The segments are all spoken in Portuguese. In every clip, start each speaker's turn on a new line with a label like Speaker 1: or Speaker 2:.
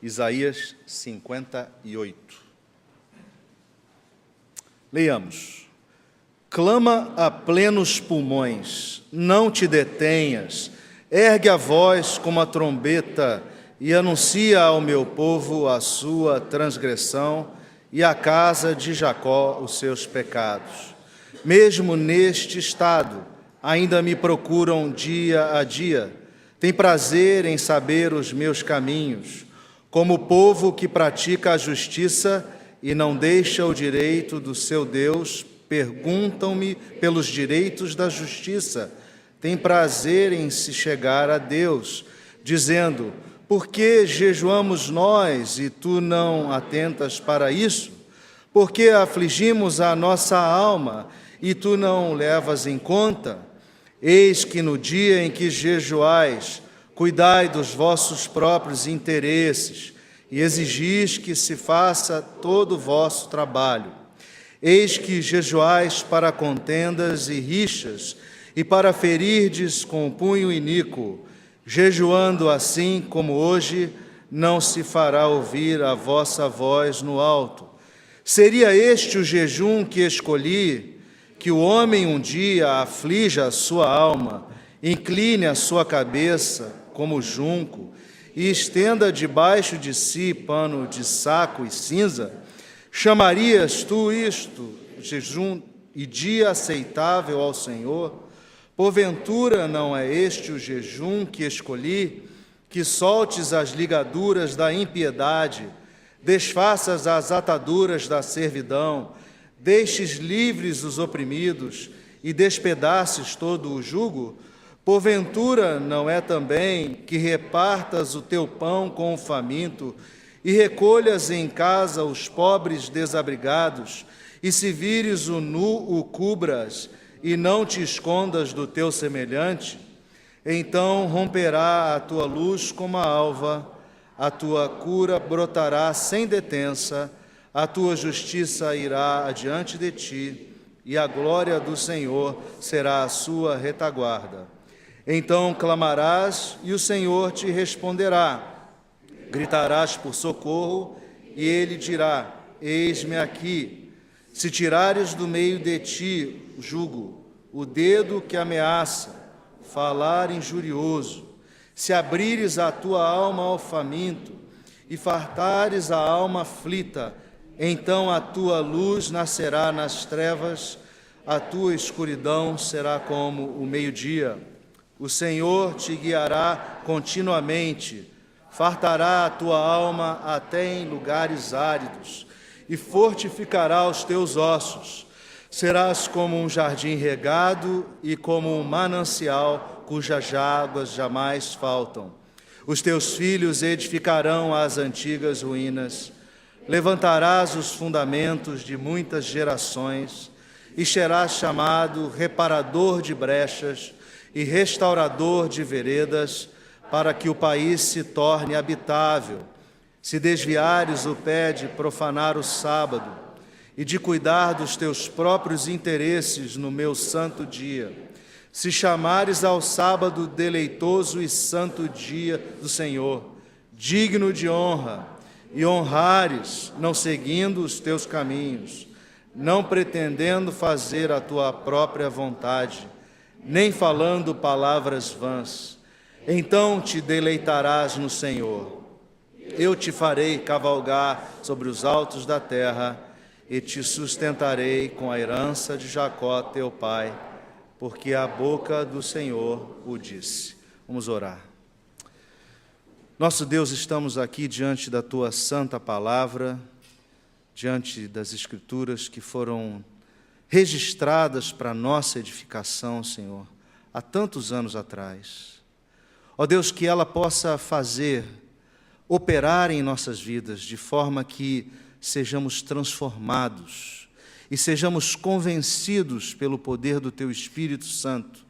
Speaker 1: Isaías 58. Leiamos. Clama a plenos pulmões, não te detenhas, ergue a voz como a trombeta e anuncia ao meu povo a sua transgressão e à casa de Jacó os seus pecados. Mesmo neste estado, ainda me procuram dia a dia, têm prazer em saber os meus caminhos, como o povo que pratica a justiça e não deixa o direito do seu Deus. Perguntam-me pelos direitos da justiça, têm prazer em se chegar a Deus, dizendo: por que jejuamos nós e tu não atentas para isso? Por que afligimos a nossa alma e tu não levas em conta? Eis que no dia em que jejuais, cuidai dos vossos próprios interesses e exigis que se faça todo o vosso trabalho. Eis que jejuais para contendas e rixas, e para ferirdes com o punho iníquo. Jejuando assim como hoje, não se fará ouvir a vossa voz no alto. Seria este o jejum que escolhi, que o homem um dia aflija a sua alma, incline a sua cabeça como junco, e estenda debaixo de si pano de saco e cinza? Chamarias tu isto jejum e dia aceitável ao Senhor? Porventura não é este o jejum que escolhi, que soltes as ligaduras da impiedade, desfaças as ataduras da servidão, deixes livres os oprimidos e despedaces todo o jugo? Porventura não é também que repartas o teu pão com o faminto e recolhas em casa os pobres desabrigados, e se vires o nu, o cubras, e não te escondas do teu semelhante? Então romperá a tua luz como a alva, a tua cura brotará sem detença, a tua justiça irá adiante de ti, e a glória do Senhor será a sua retaguarda. Então clamarás, e o Senhor te responderá. Gritarás por socorro, e ele dirá: eis-me aqui. Se tirares do meio de ti o jugo, o dedo que ameaça, falar injurioso, se abrires a tua alma ao faminto e fartares a alma aflita, então a tua luz nascerá nas trevas, a tua escuridão será como o meio-dia. O Senhor te guiará continuamente, fartará a tua alma até em lugares áridos e fortificará os teus ossos. Serás como um jardim regado e como um manancial cujas águas jamais faltam. Os teus filhos edificarão as antigas ruínas. Levantarás os fundamentos de muitas gerações e serás chamado reparador de brechas e restaurador de veredas, para que o país se torne habitável. Se desviares o pé de profanar o sábado e de cuidar dos teus próprios interesses no meu santo dia, se chamares ao sábado deleitoso e santo dia do Senhor, digno de honra, e honrares, não seguindo os teus caminhos, não pretendendo fazer a tua própria vontade, nem falando palavras vãs, então te deleitarás no Senhor. Eu te farei cavalgar sobre os altos da terra e te sustentarei com a herança de Jacó, teu pai, porque a boca do Senhor o disse. Vamos orar. Nosso Deus, estamos aqui diante da tua santa palavra, diante das Escrituras que foram registradas para nossa edificação, Senhor, há tantos anos atrás. Ó Deus, que ela possa operar em nossas vidas, de forma que sejamos transformados e sejamos convencidos pelo poder do Teu Espírito Santo,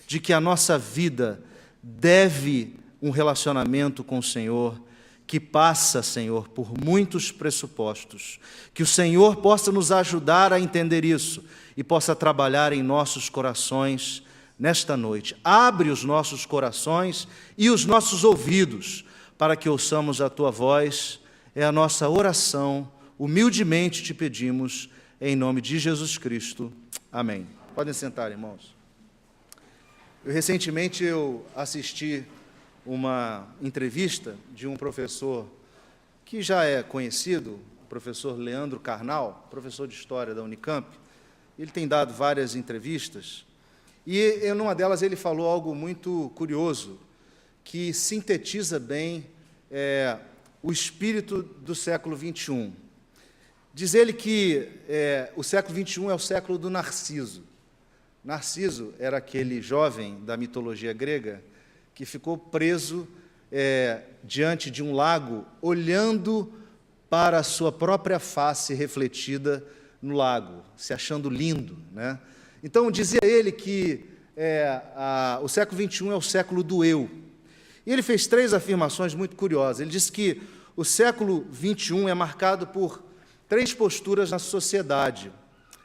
Speaker 1: de que a nossa vida deve um relacionamento com o Senhor, que passa, Senhor, por muitos pressupostos, que o Senhor possa nos ajudar a entender isso e possa trabalhar em nossos corações nesta noite. Abre os nossos corações e os nossos ouvidos para que ouçamos a Tua voz. É a nossa oração, humildemente te pedimos, em nome de Jesus Cristo. Amém. Podem sentar, irmãos. Recentemente eu assisti uma entrevista de um professor que já é conhecido, o professor Leandro Carnal, professor de História da Unicamp. Ele tem dado várias entrevistas, e em uma delas ele falou algo muito curioso, que sintetiza bem o espírito do século XXI. Diz ele que o século XXI é o século do Narciso. Narciso era aquele jovem da mitologia grega que ficou preso diante de um lago, olhando para a sua própria face refletida no lago, se achando lindo, né? Então, dizia ele que o século XXI é o século do eu. E ele fez 3 afirmações muito curiosas. Ele disse que o século XXI é marcado por 3 posturas na sociedade.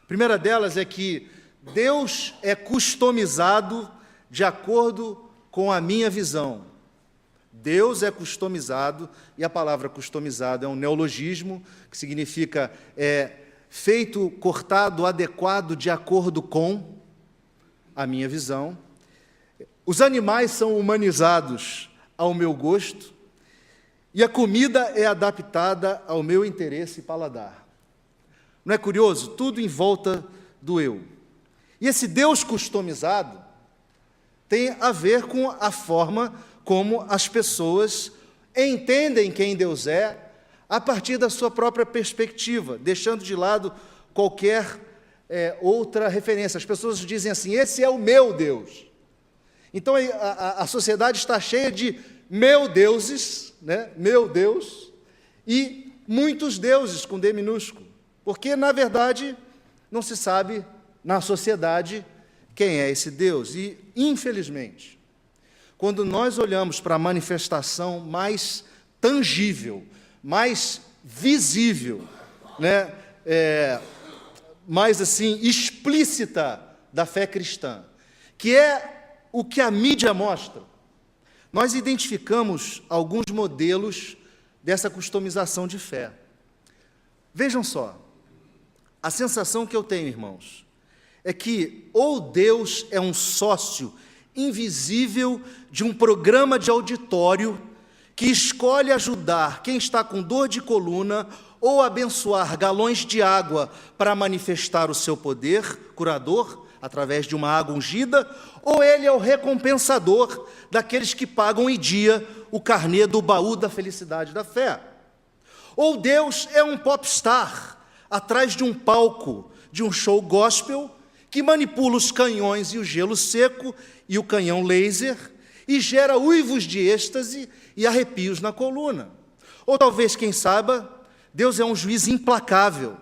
Speaker 1: A primeira delas é que Deus é customizado de acordo com a minha visão. Deus é customizado, e a palavra customizado é um neologismo, que significa feito, cortado, adequado de acordo com a minha visão. Os animais são humanizados ao meu gosto, e a comida é adaptada ao meu interesse e paladar. Não é curioso? Tudo em volta do eu. E esse Deus customizado tem a ver com a forma como as pessoas entendem quem Deus é a partir da sua própria perspectiva, deixando de lado qualquer outra referência. As pessoas dizem assim: esse é o meu Deus. Então a sociedade está cheia de meu deuses, né? Meu Deus, e muitos deuses com D minúsculo, porque, na verdade, não se sabe na sociedade quem é esse Deus. E, infelizmente, quando nós olhamos para a manifestação mais tangível, mais visível, né, mais assim, explícita da fé cristã, que é o que a mídia mostra, nós identificamos alguns modelos dessa customização de fé. Vejam só, a sensação que eu tenho, irmãos, é que ou Deus é um sócio invisível de um programa de auditório que escolhe ajudar quem está com dor de coluna ou abençoar galões de água para manifestar o seu poder curador através de uma água ungida, ou ele é o recompensador daqueles que pagam em dia o carnê do baú da felicidade da fé. Ou Deus é um popstar atrás de um palco, de um show gospel, que manipula os canhões e o gelo seco e o canhão laser e gera uivos de êxtase e arrepios na coluna. Ou talvez, quem saiba, Deus é um juiz implacável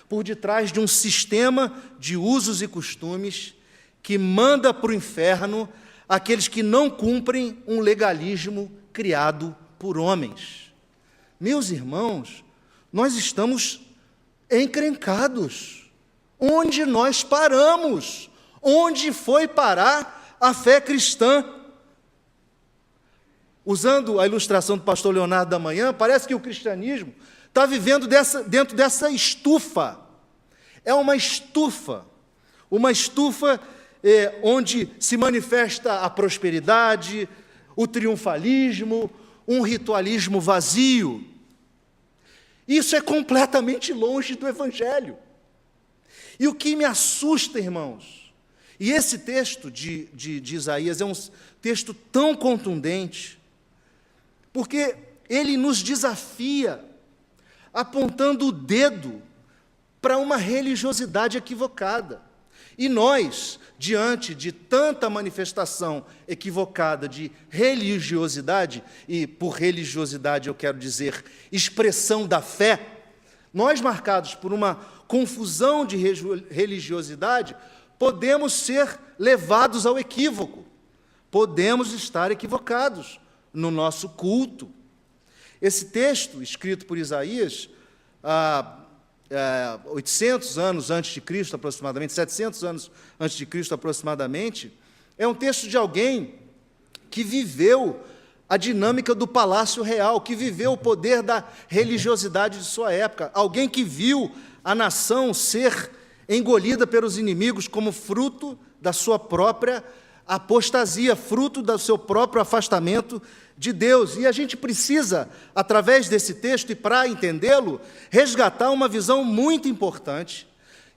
Speaker 1: por detrás de um sistema de usos e costumes que manda para o inferno aqueles que não cumprem um legalismo criado por homens. Meus irmãos, nós estamos encrencados. Onde nós paramos? Onde foi parar a fé cristã? Usando a ilustração do pastor Leonardo da Manhã, parece que o cristianismo está vivendo dentro dessa estufa. É uma estufa onde se manifesta a prosperidade, o triunfalismo, um ritualismo vazio. Isso é completamente longe do Evangelho. E o que me assusta, irmãos, e esse texto de Isaías é um texto tão contundente, porque ele nos desafia, apontando o dedo para uma religiosidade equivocada. E nós, diante de tanta manifestação equivocada de religiosidade, e por religiosidade eu quero dizer expressão da fé, nós, marcados por uma confusão de religiosidade, podemos ser levados ao equívoco, podemos estar equivocados no nosso culto. Esse texto, escrito por Isaías, 800 anos antes de Cristo, aproximadamente, 700 anos antes de Cristo, aproximadamente, é um texto de alguém que viveu a dinâmica do palácio real, que viveu o poder da religiosidade de sua época. Alguém que viu a nação ser engolida pelos inimigos como fruto da sua própria apostasia, fruto do seu próprio afastamento de Deus. E a gente precisa, através desse texto, e para entendê-lo, resgatar uma visão muito importante,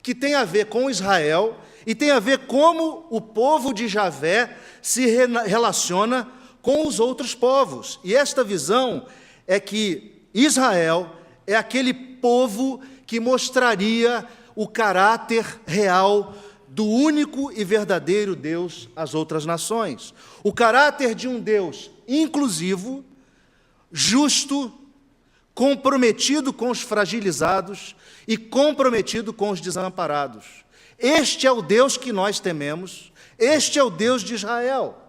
Speaker 1: que tem a ver com Israel, e tem a ver como o povo de Javé se relaciona com os outros povos. E esta visão é que Israel é aquele povo que mostraria o caráter real do único e verdadeiro Deus às outras nações. O caráter de um Deus inclusivo, justo, comprometido com os fragilizados e comprometido com os desamparados. Este é o Deus que nós tememos, este é o Deus de Israel.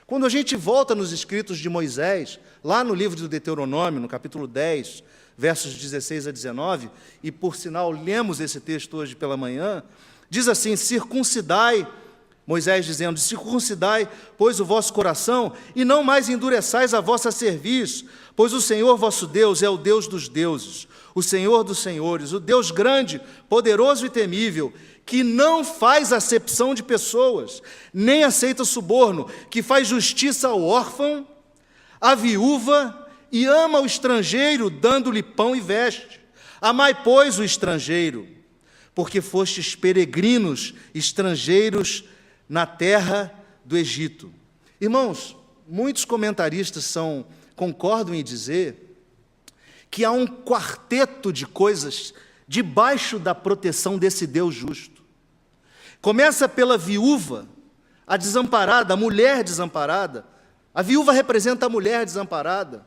Speaker 1: Quando a gente volta nos escritos de Moisés, lá no livro do Deuteronômio, no capítulo 10, versos 16 a 19, e por sinal lemos esse texto hoje pela manhã, diz assim: circuncidai, Moisés dizendo, circuncidai, pois o vosso coração, e não mais endureçais a vossa cerviz, pois o Senhor vosso Deus é o Deus dos deuses, o Senhor dos senhores, o Deus grande, poderoso e temível, que não faz acepção de pessoas, nem aceita suborno, que faz justiça ao órfão, à viúva, e ama o estrangeiro, dando-lhe pão e veste. Amai, pois, o estrangeiro, porque fostes peregrinos, estrangeiros, na terra do Egito. Irmãos, muitos comentaristas concordam em dizer que há um quarteto de coisas debaixo da proteção desse Deus justo. Começa pela viúva, a desamparada, a mulher desamparada. A viúva representa a mulher desamparada.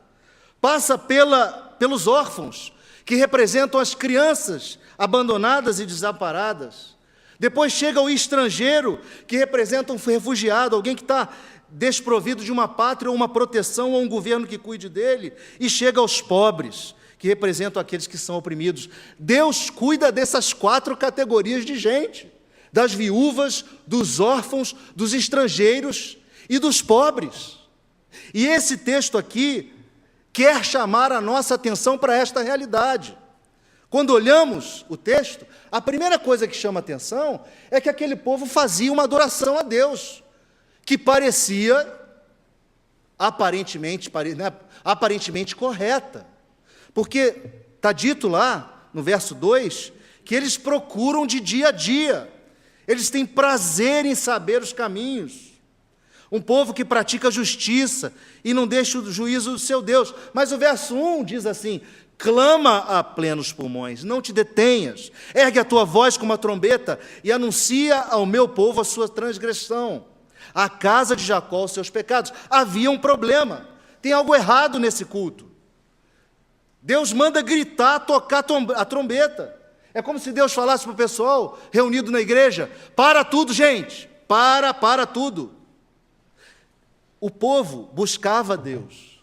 Speaker 1: Passa pelos órfãos, que representam as crianças abandonadas e desamparadas. Depois chega o estrangeiro, que representa um refugiado, alguém que está desprovido de uma pátria, ou uma proteção, ou um governo que cuide dele. E chega aos pobres, que representam aqueles que são oprimidos. Deus cuida dessas 4 categorias de gente: das viúvas, dos órfãos, dos estrangeiros e dos pobres. E esse texto aqui quer chamar a nossa atenção para esta realidade. Quando olhamos o texto, a primeira coisa que chama a atenção é que aquele povo fazia uma adoração a Deus, que parecia aparentemente correta. Porque está dito lá, no verso 2, que eles procuram de dia a dia, eles têm prazer em saber os caminhos. Um povo que pratica justiça e não deixa o juízo do seu Deus. Mas o verso 1 diz assim: clama a plenos pulmões, não te detenhas, ergue a tua voz como uma trombeta e anuncia ao meu povo a sua transgressão, à casa de Jacó os seus pecados. Havia um problema, tem algo errado nesse culto. Deus manda gritar, tocar a trombeta. É como se Deus falasse para o pessoal reunido na igreja: para tudo, gente, para tudo. O povo buscava Deus,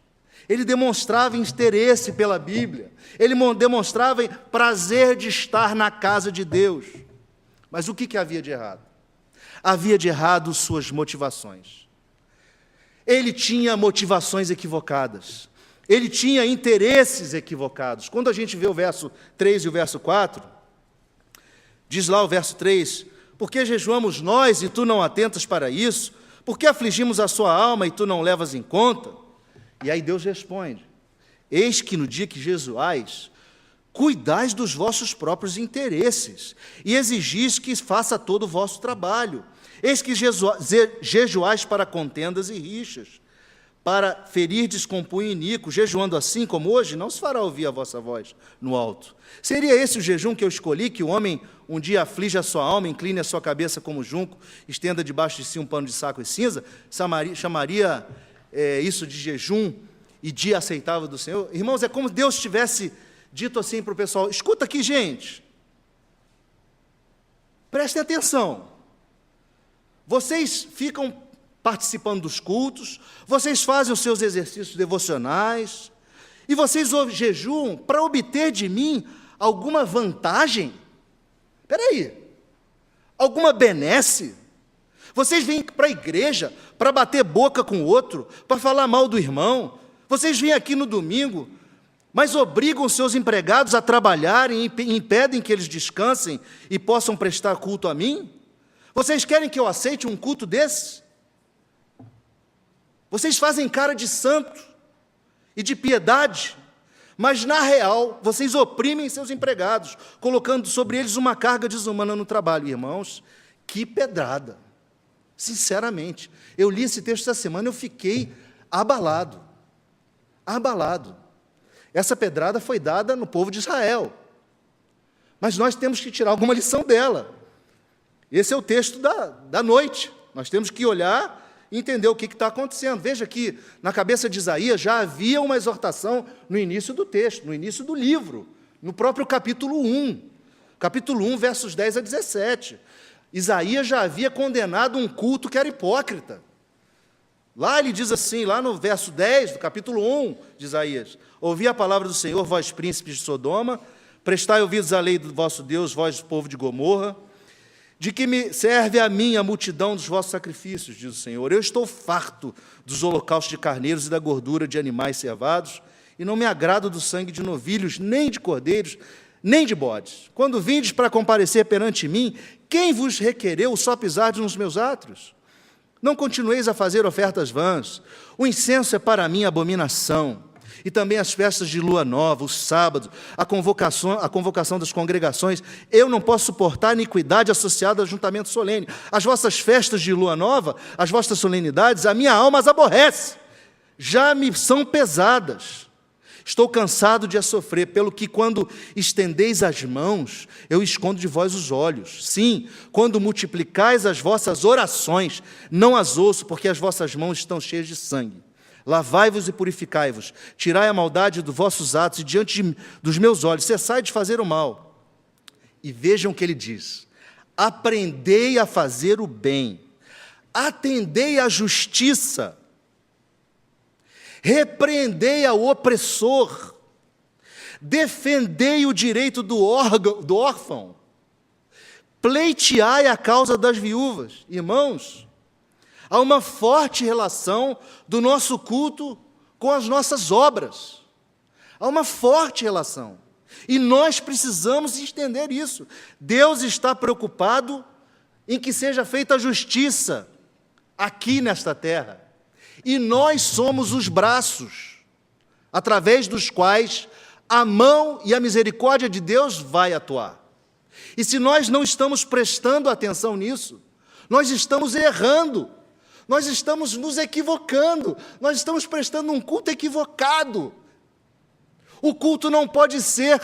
Speaker 1: ele demonstrava interesse pela Bíblia, ele demonstrava prazer de estar na casa de Deus. Mas o que havia de errado? Havia de errado suas motivações. Ele tinha motivações equivocadas, ele tinha interesses equivocados. Quando a gente vê o verso 3 e o verso 4, diz lá o verso 3: porque jejuamos nós e tu não atentas para isso? Porque afligimos a sua alma e tu não levas em conta? E aí Deus responde: eis que no dia que jejuais, cuidais dos vossos próprios interesses, e exigis que faça todo o vosso trabalho. Eis que jejuais para contendas e rixas, para ferirdes com punho iníquo. Jejuando assim como hoje, não se fará ouvir a vossa voz no alto. Seria esse o jejum que eu escolhi, que o homem um dia aflige a sua alma, incline a sua cabeça como junco, estenda debaixo de si um pano de saco e cinza? Chamaria isso de jejum e dia aceitável do Senhor? Irmãos, é como Deus tivesse dito assim para o pessoal: escuta aqui, gente, prestem atenção, vocês ficam participando dos cultos, vocês fazem os seus exercícios devocionais, e vocês jejuam para obter de mim alguma vantagem? Espera aí, alguma benesse? Vocês vêm para a igreja para bater boca com o outro, para falar mal do irmão. Vocês vêm aqui no domingo, mas obrigam seus empregados a trabalharem e impedem que eles descansem e possam prestar culto a mim? Vocês querem que eu aceite um culto desse? Vocês fazem cara de santo e de piedade, mas na real, vocês oprimem seus empregados, colocando sobre eles uma carga desumana no trabalho. Irmãos, que pedrada! Sinceramente, eu li esse texto essa semana e eu fiquei abalado. Abalado. Essa pedrada foi dada no povo de Israel, mas nós temos que tirar alguma lição dela. Esse é o texto da noite. Nós temos que olhar e entender o que está acontecendo. Veja que na cabeça de Isaías já havia uma exortação no início do texto, no início do livro, no próprio capítulo 1. Capítulo 1, versos 10 a 17. Isaías já havia condenado um culto que era hipócrita. Lá ele diz assim, lá no verso 10 do capítulo 1 de Isaías: ouvi a palavra do Senhor, vós príncipes de Sodoma, prestai ouvidos à lei do vosso Deus, vós povo de Gomorra. De que me serve a mim a multidão dos vossos sacrifícios, diz o Senhor. Eu estou farto dos holocaustos de carneiros e da gordura de animais cevados, e não me agrado do sangue de novilhos, nem de cordeiros, nem de bodes. Quando vindes para comparecer perante mim, quem vos requereu só pisar nos meus átrios? Não continueis a fazer ofertas vãs. O incenso é para mim abominação. E também as festas de lua nova, os sábados, a convocação das congregações. Eu não posso suportar a iniquidade associada ao ajuntamento solene. As vossas festas de lua nova, as vossas solenidades, a minha alma as aborrece. Já me são pesadas. Estou cansado de a sofrer, pelo que quando estendeis as mãos, eu escondo de vós os olhos. Sim, quando multiplicais as vossas orações, não as ouço, porque as vossas mãos estão cheias de sangue. Lavai-vos e purificai-vos, tirai a maldade dos vossos atos, e diante dos meus olhos, cessai de fazer o mal. E vejam o que ele diz: aprendei a fazer o bem, atendei à justiça, repreendei ao opressor, defendei o direito do órfão, pleiteai a causa das viúvas. Irmãos, há uma forte relação do nosso culto com as nossas obras. Há uma forte relação. E nós precisamos entender isso. Deus está preocupado em que seja feita a justiça aqui nesta terra. E nós somos os braços através dos quais a mão e a misericórdia de Deus vai atuar. E se nós não estamos prestando atenção nisso, nós estamos errando. Nós estamos nos equivocando, nós estamos prestando um culto equivocado. O culto não pode ser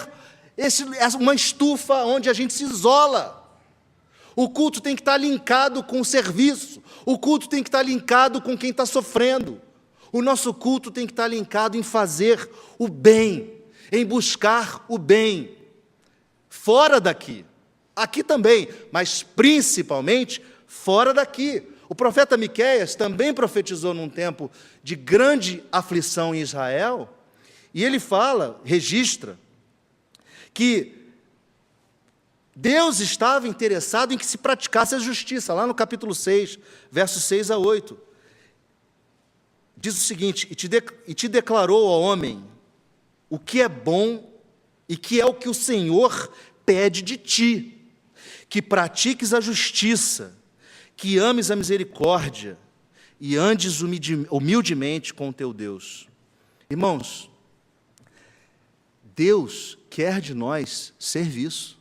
Speaker 1: uma estufa onde a gente se isola. O culto tem que estar linkado com o serviço, o culto tem que estar linkado com quem está sofrendo. O nosso culto tem que estar linkado em fazer o bem, em buscar o bem, fora daqui, aqui também, mas principalmente fora daqui. O profeta Miqueias também profetizou num tempo de grande aflição em Israel, e ele fala, registra, que Deus estava interessado em que se praticasse a justiça, lá no capítulo 6, versos 6 a 8. Diz o seguinte: e te declarou, ó homem, o que é bom e que é o que o Senhor pede de ti, que pratiques a justiça, que ames a misericórdia e andes humildemente com o teu Deus. Irmãos, Deus quer de nós serviço.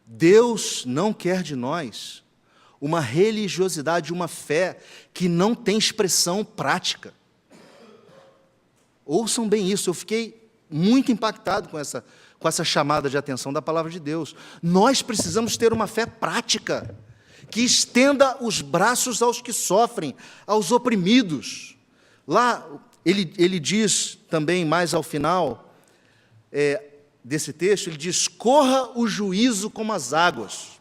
Speaker 1: Deus não quer de nós uma religiosidade, uma fé que não tem expressão prática. Ouçam bem isso, eu fiquei muito impactado com essa chamada de atenção da palavra de Deus. Nós precisamos ter uma fé prática, que estenda os braços aos que sofrem, aos oprimidos. Lá, ele diz também, mais ao final desse texto, ele diz: corra o juízo como as águas,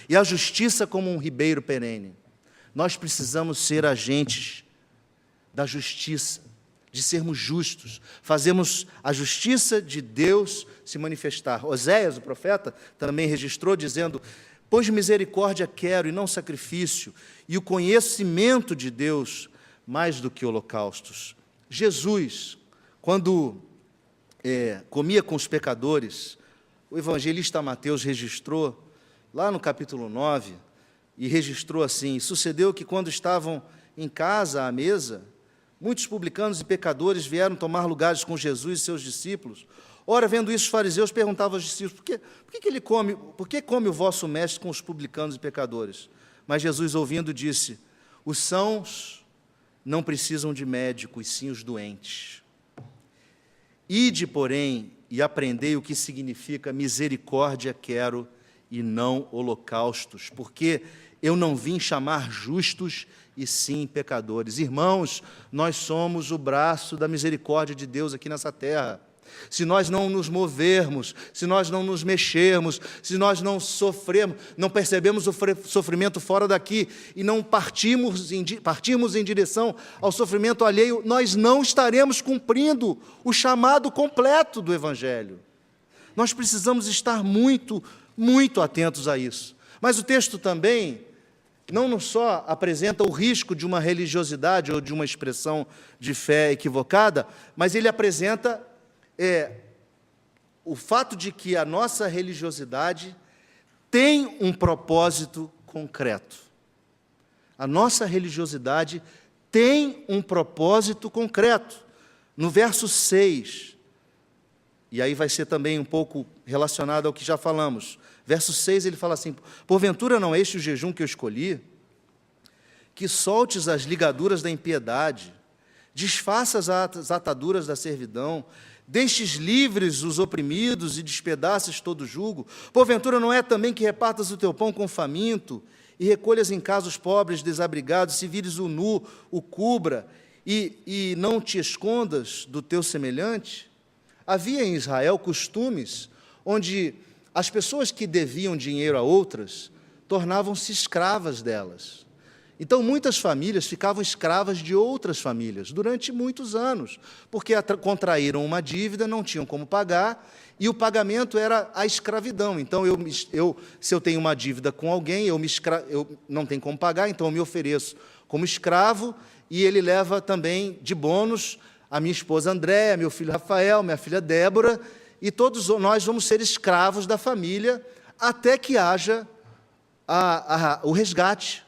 Speaker 1: e a justiça como um ribeiro perene. Nós precisamos ser agentes da justiça, de sermos justos, fazemos a justiça de Deus se manifestar. Oséias, o profeta, também registrou, dizendo: Pois misericórdia quero e não sacrifício, e o conhecimento de Deus mais do que holocaustos. Jesus, quando comia com os pecadores, o evangelista Mateus registrou, lá no capítulo 9, e registrou assim: sucedeu que quando estavam em casa à mesa, muitos publicanos e pecadores vieram tomar lugares com Jesus e seus discípulos. Ora, vendo isso, os fariseus perguntavam aos discípulos: por que come o vosso mestre com os publicanos e pecadores? Mas Jesus, ouvindo, disse: os sãos não precisam de médico, e sim os doentes. Ide, porém, e aprendei o que significa misericórdia quero e não holocaustos, porque eu não vim chamar justos, e sim pecadores. Irmãos, nós somos o braço da misericórdia de Deus aqui nessa terra. Se nós não nos movermos, se nós não nos mexermos, se nós não sofrermos, não percebemos o sofrimento fora daqui e não partirmos em direção ao sofrimento alheio, nós não estaremos cumprindo o chamado completo do Evangelho. Nós precisamos estar muito, muito atentos a isso. Mas o texto também não só apresenta o risco de uma religiosidade ou de uma expressão de fé equivocada, mas ele apresenta o fato de que a nossa religiosidade tem um propósito concreto. A nossa religiosidade tem um propósito concreto. No verso 6, e aí vai ser também um pouco relacionado ao que já falamos, verso 6 ele fala assim: porventura não é este o jejum que eu escolhi? Que soltes as ligaduras da impiedade, desfaças as ataduras da servidão, deixes livres os oprimidos e despedaces todo o jugo. Porventura não é também que repartas o teu pão com o faminto e recolhas em casa os pobres desabrigados, se vires o nu, o cubra e não te escondas do teu semelhante? Havia em Israel costumes onde as pessoas que deviam dinheiro a outras tornavam-se escravas delas. Então, muitas famílias ficavam escravas de outras famílias durante muitos anos, porque contraíram uma dívida, não tinham como pagar, e o pagamento era a escravidão. Então, se eu tenho uma dívida com alguém, eu não tenho como pagar, então eu me ofereço como escravo, e ele leva também de bônus a minha esposa Andréa, meu filho Rafael, minha filha Débora, e todos nós vamos ser escravos da família, até que haja o resgate.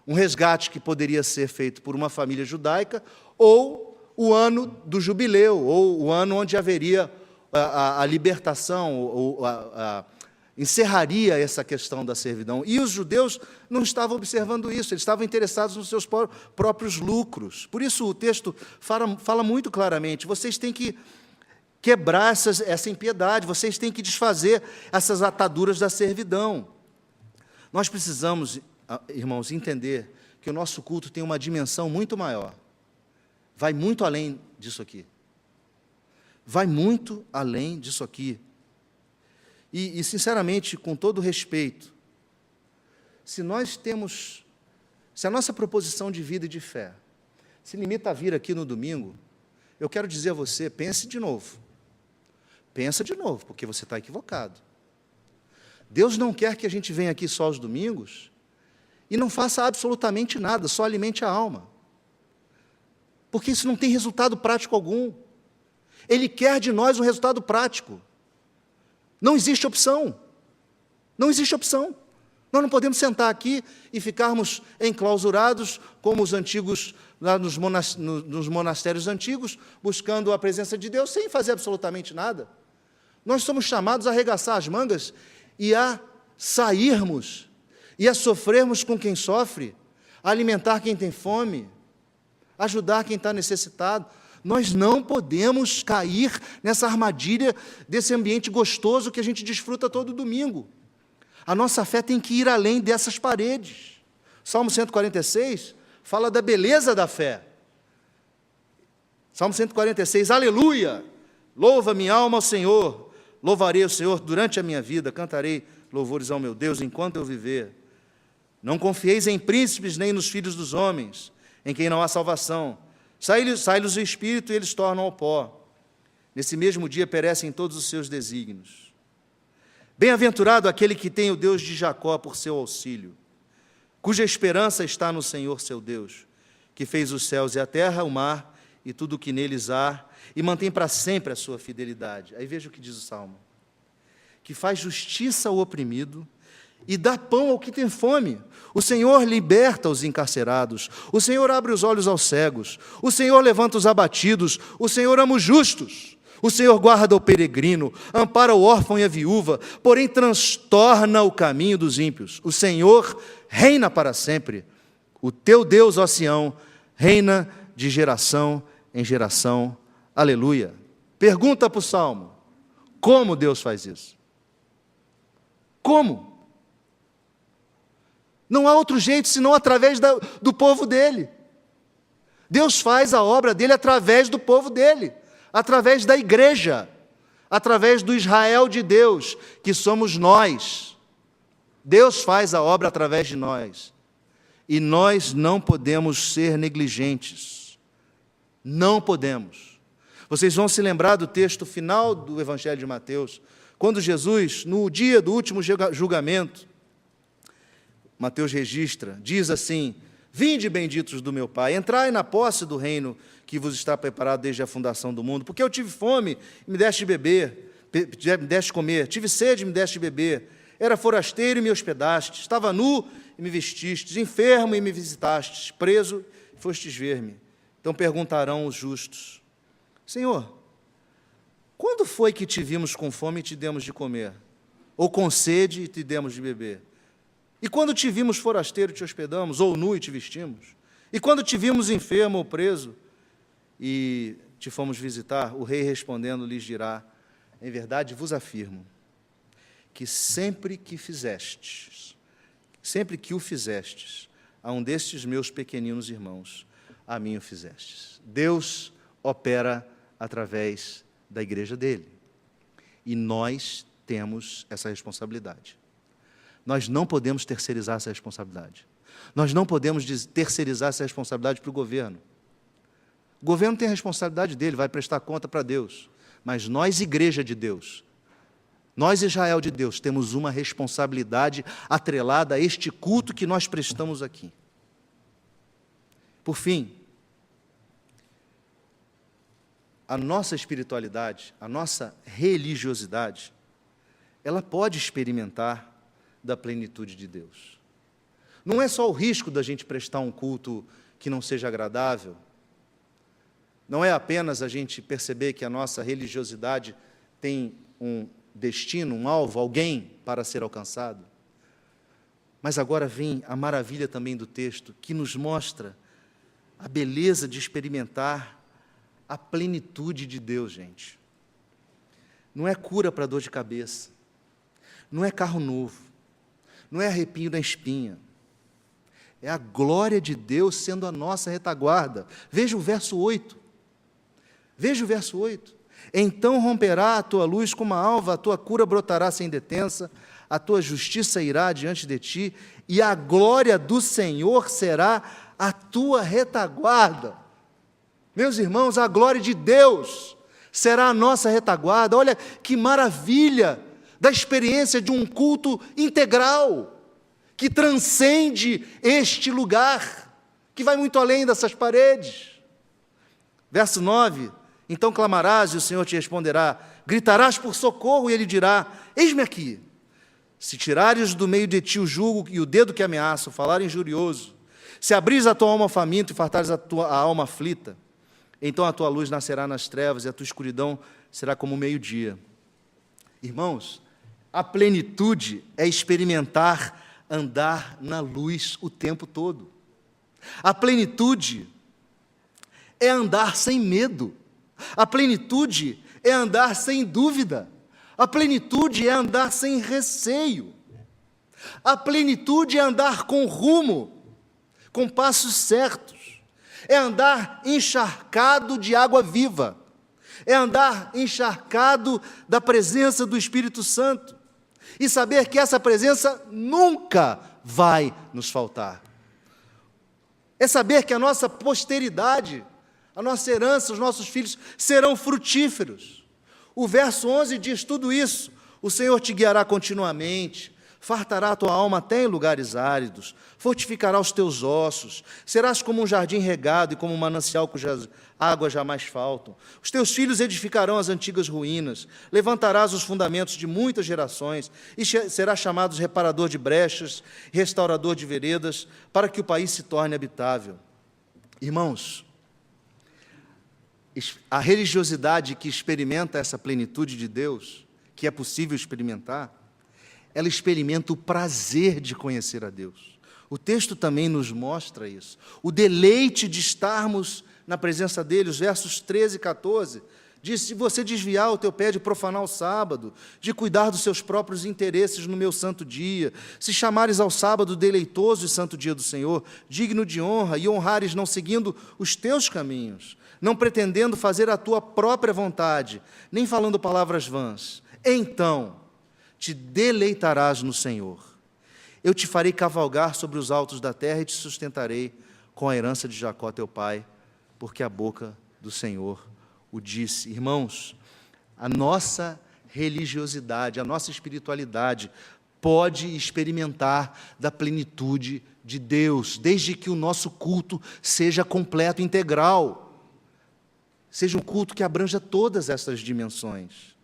Speaker 1: Um resgate que poderia ser feito por uma família judaica, ou o ano do jubileu, ou o ano onde haveria a libertação, ou encerraria essa questão da servidão. E os judeus não estavam observando isso, eles estavam interessados nos seus próprios lucros. Por isso o texto fala muito claramente: vocês têm que quebrar essa impiedade, vocês têm que desfazer essas ataduras da servidão. Nós precisamos, irmãos, entender que o nosso culto tem uma dimensão muito maior. Vai muito além disso aqui. Vai muito além disso aqui. E, sinceramente, com todo respeito, se a nossa proposição de vida e de fé se limita a vir aqui no domingo, eu quero dizer a você: pense de novo. Pensa de novo, porque você está equivocado. Deus não quer que a gente venha aqui só aos domingos e não faça absolutamente nada, só alimente a alma. Porque isso não tem resultado prático algum. Ele quer de nós um resultado prático. Não existe opção. Não existe opção. Nós não podemos sentar aqui e ficarmos enclausurados, como os antigos, lá nos monastérios antigos, buscando a presença de Deus, sem fazer absolutamente nada. Nós somos chamados a arregaçar as mangas e a sairmos, e a sofrermos com quem sofre, a alimentar quem tem fome, ajudar quem está necessitado. Nós não podemos cair nessa armadilha desse ambiente gostoso que a gente desfruta todo domingo. A nossa fé tem que ir além dessas paredes. Salmo 146 fala da beleza da fé. Salmo 146, aleluia! Louva minha alma ao Senhor, louvarei o Senhor durante a minha vida, cantarei louvores ao meu Deus enquanto eu viver. Não confieis em príncipes nem nos filhos dos homens, em quem não há salvação. Sai-lhes o espírito e eles tornam ao pó. Nesse mesmo dia perecem todos os seus desígnios. Bem-aventurado aquele que tem o Deus de Jacó por seu auxílio, cuja esperança está no Senhor seu Deus, que fez os céus e a terra, o mar e tudo o que neles há, e mantém para sempre a sua fidelidade. Aí veja o que diz o Salmo: que faz justiça ao oprimido e dá pão ao que tem fome. O Senhor liberta os encarcerados, o Senhor abre os olhos aos cegos, o Senhor levanta os abatidos, o Senhor ama os justos. O Senhor guarda o peregrino, ampara o órfão e a viúva, porém transtorna o caminho dos ímpios. O Senhor reina para sempre. O teu Deus, ó Sião, reina de geração em geração. Aleluia. Pergunta para o Salmo: como Deus faz isso? Como? Não há outro jeito senão através do povo dele. Deus faz a obra dele através do povo dele, através da igreja, através do Israel de Deus, que somos nós. Deus faz a obra através de nós. E nós não podemos ser negligentes. Não podemos. Vocês vão se lembrar do texto final do Evangelho de Mateus, quando Jesus, no dia do último julgamento, Mateus registra, diz assim: vinde, benditos do meu Pai, entrai na posse do reino que vos está preparado desde a fundação do mundo, porque eu tive fome e me deste beber, me deste comer, tive sede e me deste beber, era forasteiro e me hospedastes, estava nu e me vestistes, enfermo e me visitastes, preso e fostes ver-me. Então perguntarão os justos: Senhor, quando foi que te vimos com fome e te demos de comer? Ou com sede e te demos de beber? E quando te vimos forasteiro, te hospedamos, ou nu e te vestimos? E quando te vimos enfermo ou preso e te fomos visitar? O rei respondendo lhes dirá: em verdade vos afirmo, que sempre que o fizestes a um destes meus pequeninos irmãos, a mim o fizestes. Deus opera através da igreja dele. E nós temos essa responsabilidade. Nós não podemos terceirizar essa responsabilidade. Nós não podemos terceirizar essa responsabilidade para o governo. O governo tem a responsabilidade dele, vai prestar conta para Deus. Mas nós, igreja de Deus, nós, Israel de Deus, temos uma responsabilidade atrelada a este culto que nós prestamos aqui. Por fim, a nossa espiritualidade, a nossa religiosidade, ela pode experimentar da plenitude de Deus. Não é só o risco da gente prestar um culto que não seja agradável, não é apenas a gente perceber que a nossa religiosidade tem um destino, um alvo, alguém para ser alcançado, mas agora vem a maravilha também do texto, que nos mostra a beleza de experimentar a plenitude de Deus, gente. Não é cura para dor de cabeça, não é carro novo, não é arrepio da espinha, é a glória de Deus sendo a nossa retaguarda. Veja o verso 8. Veja o verso 8. Então romperá a tua luz como a alva, a tua cura brotará sem detença, a tua justiça irá diante de ti, e a glória do Senhor será a tua retaguarda. Meus irmãos, a glória de Deus será a nossa retaguarda. Olha que maravilha da experiência de um culto integral, que transcende este lugar, que vai muito além dessas paredes. Verso 9: então clamarás e o Senhor te responderá, gritarás por socorro e Ele dirá: eis-me aqui. Se tirares do meio de ti o jugo e o dedo que ameaça, o falar injurioso, se abris a tua alma ao faminto e fartares a alma aflita, então a tua luz nascerá nas trevas e a tua escuridão será como o meio-dia. Irmãos, a plenitude é experimentar andar na luz o tempo todo. A plenitude é andar sem medo. A plenitude é andar sem dúvida. A plenitude é andar sem receio. A plenitude é andar com rumo, com passos certos. É andar encharcado de água viva. É andar encharcado da presença do Espírito Santo. E saber que essa presença nunca vai nos faltar. É saber que a nossa posteridade, a nossa herança, os nossos filhos serão frutíferos. O verso 11 diz tudo isso. O Senhor te guiará continuamente, fartará a tua alma até em lugares áridos, fortificará os teus ossos, serás como um jardim regado e como um manancial cujas águas jamais faltam. Os teus filhos edificarão as antigas ruínas, levantarás os fundamentos de muitas gerações, e serás chamado reparador de brechas, restaurador de veredas, para que o país se torne habitável. Irmãos, a religiosidade que experimenta essa plenitude de Deus, que é possível experimentar, ela experimenta o prazer de conhecer a Deus. O texto também nos mostra isso. O deleite de estarmos na presença dele, os versos 13 e 14, diz: se você desviar o teu pé de profanar o sábado, de cuidar dos seus próprios interesses no meu santo dia, se chamares ao sábado deleitoso e santo dia do Senhor, digno de honra, e honrares não seguindo os teus caminhos, não pretendendo fazer a tua própria vontade, nem falando palavras vãs, então te deleitarás no Senhor. Eu te farei cavalgar sobre os altos da terra e te sustentarei com a herança de Jacó teu pai, porque a boca do Senhor o disse. Irmãos, a nossa religiosidade, a nossa espiritualidade pode experimentar da plenitude de Deus, desde que o nosso culto seja completo, integral, seja um culto que abranja todas essas dimensões.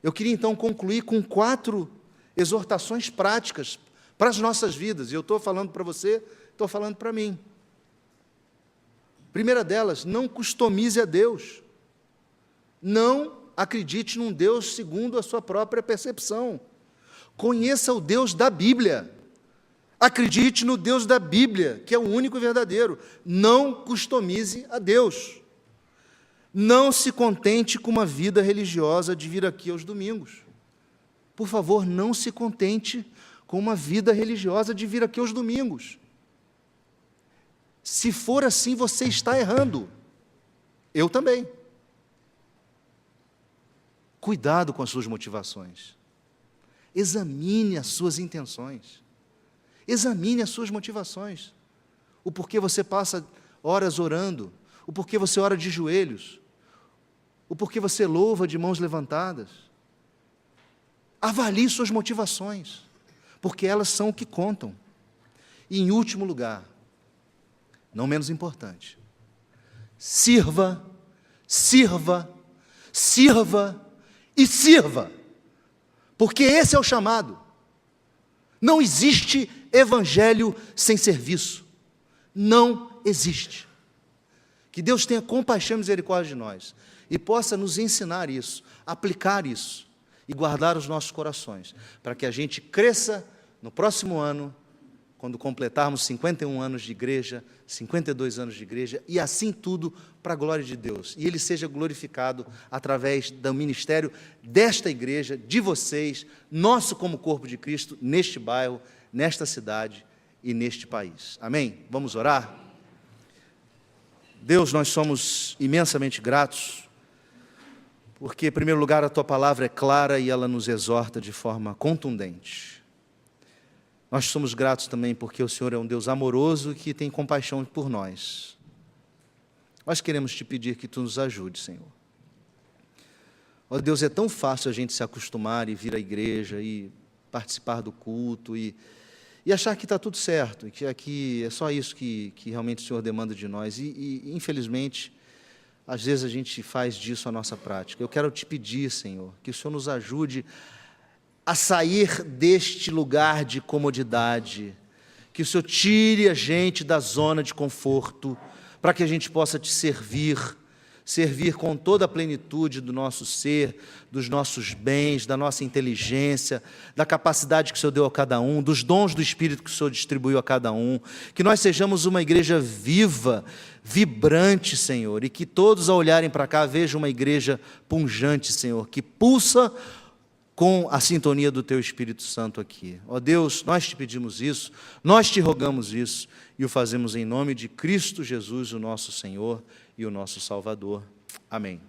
Speaker 1: Eu queria então concluir com 4 exortações práticas para as nossas vidas, e eu estou falando para você, estou falando para mim. Primeira delas, não customize a Deus. Não acredite num Deus segundo a sua própria percepção. Conheça o Deus da Bíblia. Acredite no Deus da Bíblia, que é o único e verdadeiro. Não customize a Deus. Não se contente com uma vida religiosa de vir aqui aos domingos. Por favor, não se contente com uma vida religiosa de vir aqui aos domingos. Se for assim, você está errando. Eu também. Cuidado com as suas motivações. Examine as suas intenções. Examine as suas motivações. O porquê você passa horas orando. O porquê você ora de joelhos. O porquê você louva de mãos levantadas. Avalie suas motivações, porque elas são o que contam. E, em último lugar, não menos importante, sirva, sirva, sirva e sirva, porque esse é o chamado. Não existe evangelho sem serviço. Não existe. Que Deus tenha compaixão e misericórdia de nós e possa nos ensinar isso, aplicar isso e guardar os nossos corações, para que a gente cresça no próximo ano, quando completarmos 51 anos de igreja, 52 anos de igreja, e assim tudo para a glória de Deus. E Ele seja glorificado através do ministério desta igreja, de vocês, nosso como corpo de Cristo, neste bairro, nesta cidade e neste país. Amém? Vamos orar? Deus, nós somos imensamente gratos, porque, em primeiro lugar, a Tua palavra é clara e ela nos exorta de forma contundente. Nós somos gratos também porque o Senhor é um Deus amoroso que tem compaixão por nós. Nós queremos Te pedir que Tu nos ajude, Senhor. Ó Deus, é tão fácil a gente se acostumar e vir à igreja e participar do culto e achar que está tudo certo, e que aqui é só isso que realmente o Senhor demanda de nós. Infelizmente, às vezes a gente faz disso a nossa prática. Eu quero Te pedir, Senhor, que o Senhor nos ajude a sair deste lugar de comodidade, que o Senhor tire a gente da zona de conforto, para que a gente possa Te servir com toda a plenitude do nosso ser, dos nossos bens, da nossa inteligência, da capacidade que o Senhor deu a cada um, dos dons do Espírito que o Senhor distribuiu a cada um, que nós sejamos uma igreja viva, vibrante, Senhor, e que todos ao olharem para cá vejam uma igreja pungente, Senhor, que pulsa com a sintonia do Teu Espírito Santo aqui. Ó Deus, nós Te pedimos isso, nós Te rogamos isso, e o fazemos em nome de Cristo Jesus, o nosso Senhor e o nosso Salvador. Amém.